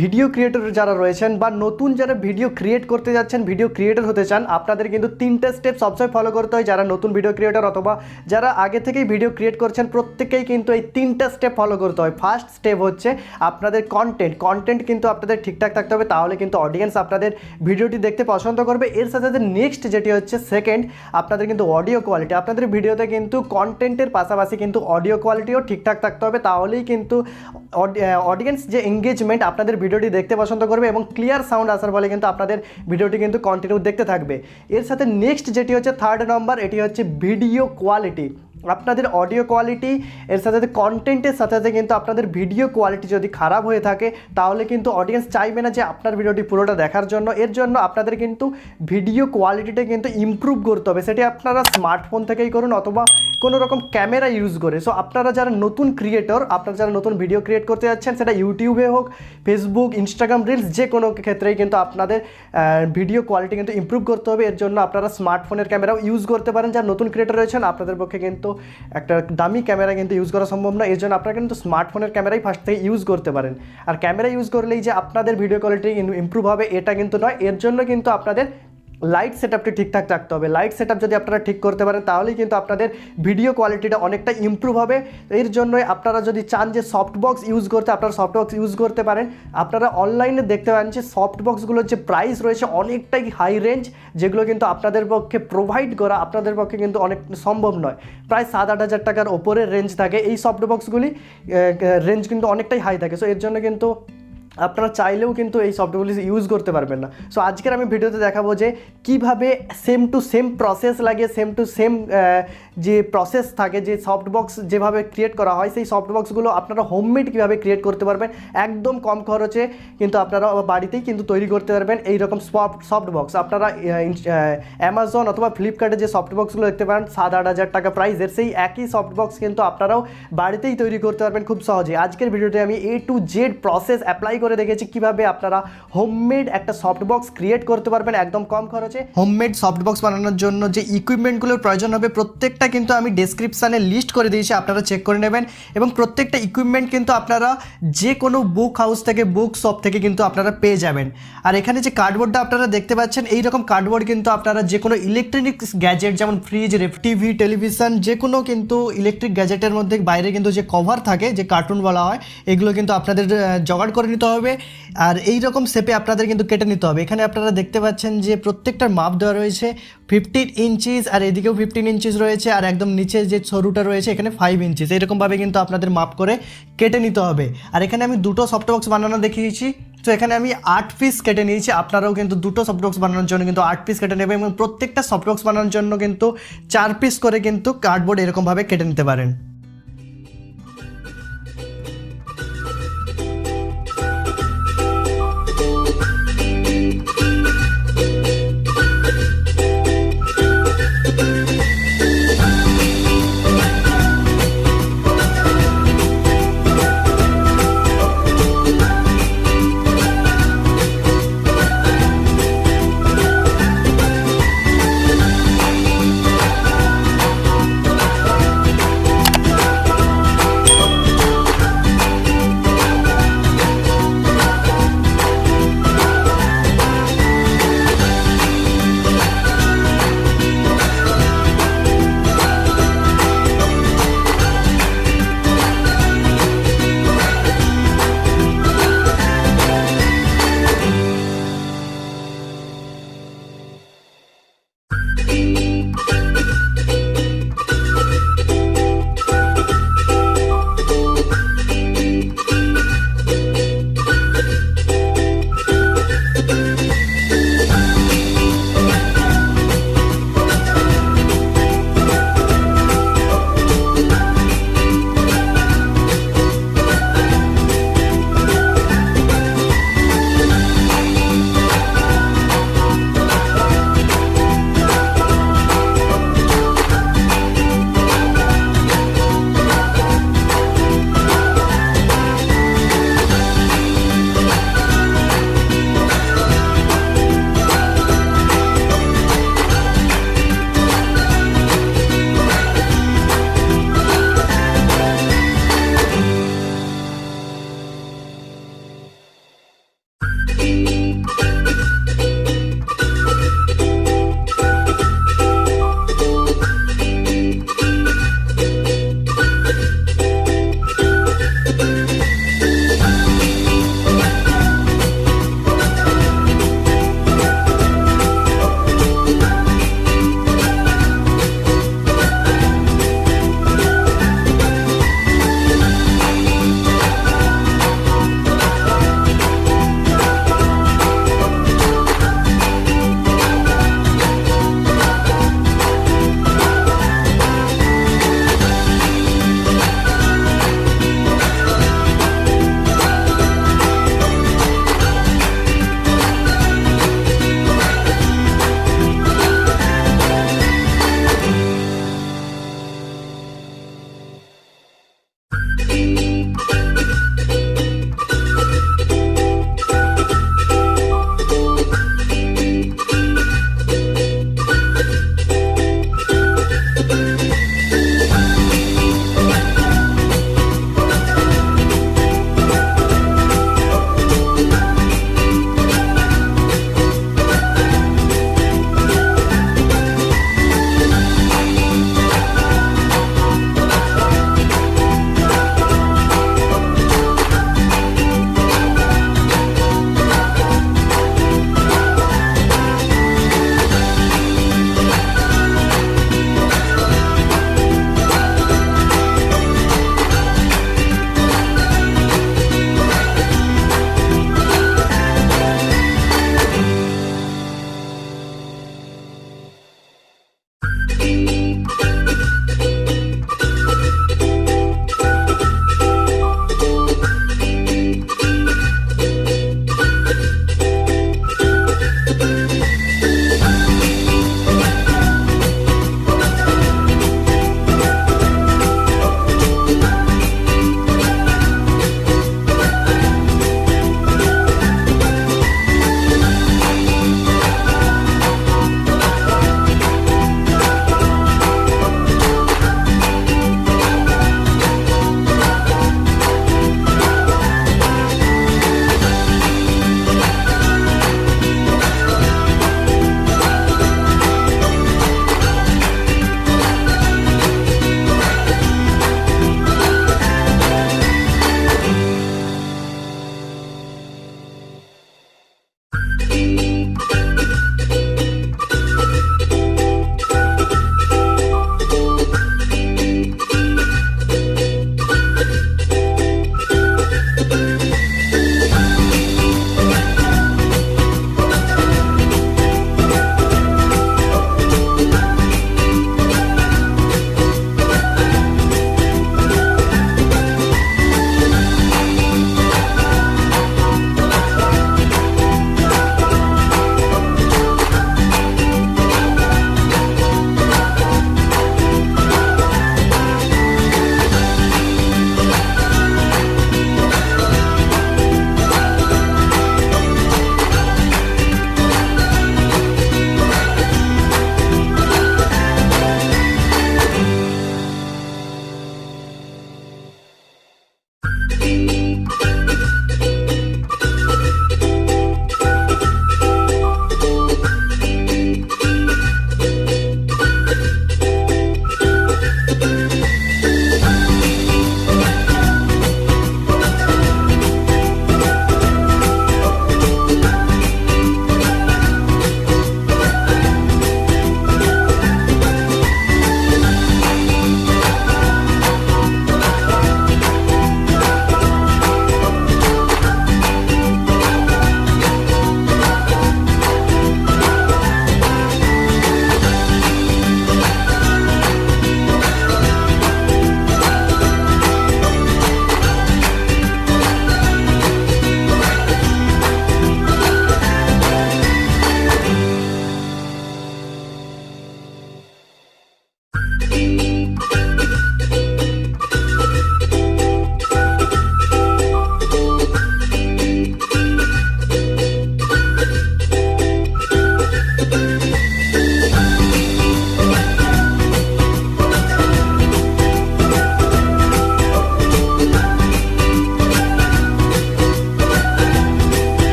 Video creator যারা রয়েছেন বা নতুন যারা ভিডিও ক্রিয়েট করতে যাচ্ছেন, ভিডিও ক্রিয়েটর হতে চান, আপনাদের কিন্তু 3টে স্টেপ সবসময় ফলো করতে হয়। যারা নতুন ভিডিও ক্রিয়েটর অথবা যারা আগে থেকেই ভিডিও ক্রিয়েট করছেন প্রত্যেকেই কিন্তু এই 3টে স্টেপ ফলো করতে হয়। ফার্স্ট স্টেপ হচ্ছে আপনাদের কন্টেন্ট কিন্তু আপনাদের ঠিকঠাক থাকতে হবে, তাহলে কিন্তু অডিয়েন্স আপনাদের ভিডিওটি দেখতে পছন্দ করবে। এর সাথে সাথে নেক্সট যেটি হচ্ছে সেকেন্ড, আপনাদের কিন্তু অডিও কোয়ালিটি, আপনাদের ভিডিওতে কিন্তু কন্টেন্টের পাশাপাশি কিন্তু অডিও কোয়ালিটিও ঠিকঠাক থাকতে হবে, তাহলেই কিন্তু অডিয়েন্স যে এঙ্গেজমেন্ট আপনাদের ভিডিওটি দেখতে পছন্দ করবে এবং ক্লিয়ার সাউন্ড আসার ফলে কিন্তু আপনাদের ভিডিওটি কিন্তু কন্টিনিউ দেখতে থাকবে। এর সাথে নেক্সট যেটি হচ্ছে থার্ড নম্বর, এটি হচ্ছে ভিডিও কোয়ালিটি। আপনাদের অডিও কোয়ালিটি এর সাথে সাথে কন্টেন্টের সাথে সাথে কিন্তু আপনাদের ভিডিও কোয়ালিটি যদি খারাপ হয়ে থাকে তাহলে কিন্তু অডিয়েন্স চাইবে না যে আপনার ভিডিওটি পুরোটা দেখার জন্য। এর জন্য আপনাদের কিন্তু ভিডিও কোয়ালিটিটা কিন্তু ইমপ্রুভ করতে হবে, সেটি আপনারা স্মার্টফোন থেকেই করুন অথবা কোনো রকম ক্যামেরা ইউজ করে। সো আপনারা যারা নতুন ক্রিয়েটর, আপনারা যারা নতুন ভিডিও ক্রিয়েট করতে যাচ্ছেন, সেটা ইউটিউবে হোক, ফেসবুক, ইনস্টাগ্রাম রিলস, যে কোনো ক্ষেত্রেই কিন্তু আপনাদের ভিডিও কোয়ালিটি কিন্তু ইমপ্রুভ করতে হবে। এর জন্য আপনারা স্মার্টফোনের ক্যামেরাও ইউজ করতে পারেন। যারা নতুন ক্রিয়েটর রয়েছেন আপনাদের পক্ষে কিন্তু একটা দামি ক্যামেরা কিন্তু ইউজ করা সম্ভব না, এর জন্য আপনারা কিন্তু স্মার্টফোনের ক্যামেরাই ফার্স্ট থেকে ইউজ করতে পারেন। আর ক্যামেরা ইউজ করলেই যে আপনাদের ভিডিও কোয়ালিটি ইমপ্রুভ হবে এটা কিন্তু নয়, এর জন্য কিন্তু আপনাদের লাইট সেটআপটি ঠিকঠাক রাখতে হবে। লাইট সেটআপ যদি আপনারা ঠিক করতে পারেন তাহলেই কিন্তু আপনাদের ভিডিও কোয়ালিটিটা অনেকটা ইমপ্রুভ হবে। এর জন্যই আপনারা যদি চান যে সফটবক্স ইউজ করতে, আপনারা সফটবক্স ইউজ করতে পারেন। আপনারা অনলাইনে দেখতে পারেন যে সফটবক্সগুলোর যে প্রাইস রয়েছে অনেকটাই হাই রেঞ্জ, যেগুলো কিন্তু আপনাদের পক্ষে প্রোভাইড করা আপনাদের পক্ষে কিন্তু অনেক সম্ভব নয়। প্রায় 7-8 হাজার টাকার ওপরের রেঞ্জ থাকে এই সফটবক্সগুলি, রেঞ্জ কিন্তু অনেকটাই হাই থাকে। সো এর জন্য কিন্তু আপনারা চাইলেও কিন্তু এই সফটওয়্যারগুলি ইউজ করতে পারবেন না। সো আজকের আমি ভিডিওতে দেখাবো যে কিভাবে সেম টু সেম প্রসেস লাগে, সেম টু সেম যে প্রসেস থাকে, যে সফটবক্স যেভাবে ক্রিয়েট করা হয় সেই সফটবক্সগুলো আপনারা হোমমেড কীভাবে ক্রিয়েট করতে পারবেন একদম কম খরচে, কিন্তু আপনারা বাড়িতেই কিন্তু তৈরি করতে পারবেন এইরকম সফটবক্স। আপনারা অ্যামাজন অথবা ফ্লিপকার্টে যে সফটবক্সগুলো দেখতে পারেন 7-8 হাজার টাকা প্রাইসের, সেই একই সফটবক্স কিন্তু আপনারাও বাড়িতেই তৈরি করতে পারবেন খুব সহজে। আজকের ভিডিওতে আমি A to Z process apply করে দেখেছি কিভাবে আপনারা হোমমেড একটা সফটবক্স ক্রিয়েট করতে পারবেন একদম কম খরচে। হোমমেড সফটবক্স বানানোর জন্য যে ইকুইপমেন্টগুলোর প্রয়োজন হবে প্রত্যেকটা কিন্তু আমি ডেসক্রিপশানে লিস্ট করে দিয়েছি, আপনারা চেক করে নেবেন। এবং প্রত্যেকটা ইকুইপমেন্ট কিন্তু আপনারা যে কোনো বুক হাউস থেকে, বুক শপ থেকে কিন্তু আপনারা পেয়ে যাবেন। আর এখানে যে কার্ডবোর্ডটা আপনারা দেখতে পাচ্ছেন, এইরকম কার্ডবোর্ড কিন্তু আপনারা যে কোনো ইলেকট্রনিক্স গ্যাজেট যেমন ফ্রিজ, টিভি, টেলিভিশন, যে কোনো কিন্তু ইলেকট্রিক গ্যাজেটের মধ্যে বাইরে কিন্তু যে কভার থাকে, যে কার্টুন বলা হয়, এগুলো কিন্তু আপনাদের জোগাড় করে নিতে হবে। আর এই রকম শেপে আপনাদের কিন্তু কেটে নিতে হবে। এখানে আপনারা দেখতে পাচ্ছেন যে প্রত্যেকটার মাপ দেওয়া রয়েছে 15 ইঞ্চিস, আর এদিকেও 15 ইঞ্চিস রয়েছে, আর একদম নিচে যে সরুটা রয়েছে এখানে 5 ইঞ্চিস। এইরকমভাবে কিন্তু আপনাদের মাপ করে কেটে নিতে হবে। আর এখানে আমি দুটো সফটবক্স বানানো দেখিয়েছি, তো এখানে আমি 8 পিস কেটে নিয়েছি। আপনারাও কিন্তু দুটো সফটবক্স বানানোর জন্য কিন্তু 8 পিস কেটে নেবেন এবং প্রত্যেকটা সফটবক্স বানানোর জন্য কিন্তু 4 পিস করে কিন্তু কার্ডবোর্ড এরকমভাবে কেটে নিতে পারেন।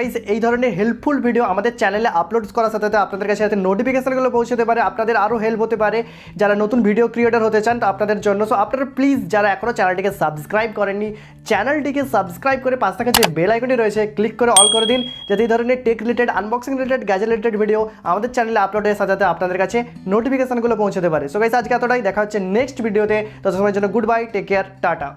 গাইস এই ধরনের হেল্পফুল ভিডিও আমাদের চ্যানেলে আপলোড করার সাথে সাথে আপনাদের কাছে যাতে নোটিফিকেশনগুলো পৌঁছতে পারে, আপনাদের আরও হেল্প হতে পারে যারা নতুন ভিডিও ক্রিয়েটর হতে চান আপনাদের জন্য। সো আপনারা প্লিজ যারা এখনও চ্যানেলটিকে সাবস্ক্রাইব করেননি, চ্যানেলটিকে সাবস্ক্রাইব করে পাশ থেকে যে বেল আইকনটি রয়েছে ক্লিক করে অল করে দিন, যাতে এই ধরনের tech related, unboxing related, gadget related video আমাদের চ্যানেলে আপলোড হয়ে সাথে আপনাদের কাছে নোটিফিকেশনগুলো পৌঁছতে পারে। সো গাইস আজকে এতটাই, দেখা হচ্ছে নেক্সট ভিডিওতে। ততক্ষণের জন্য good bye, take care, tata.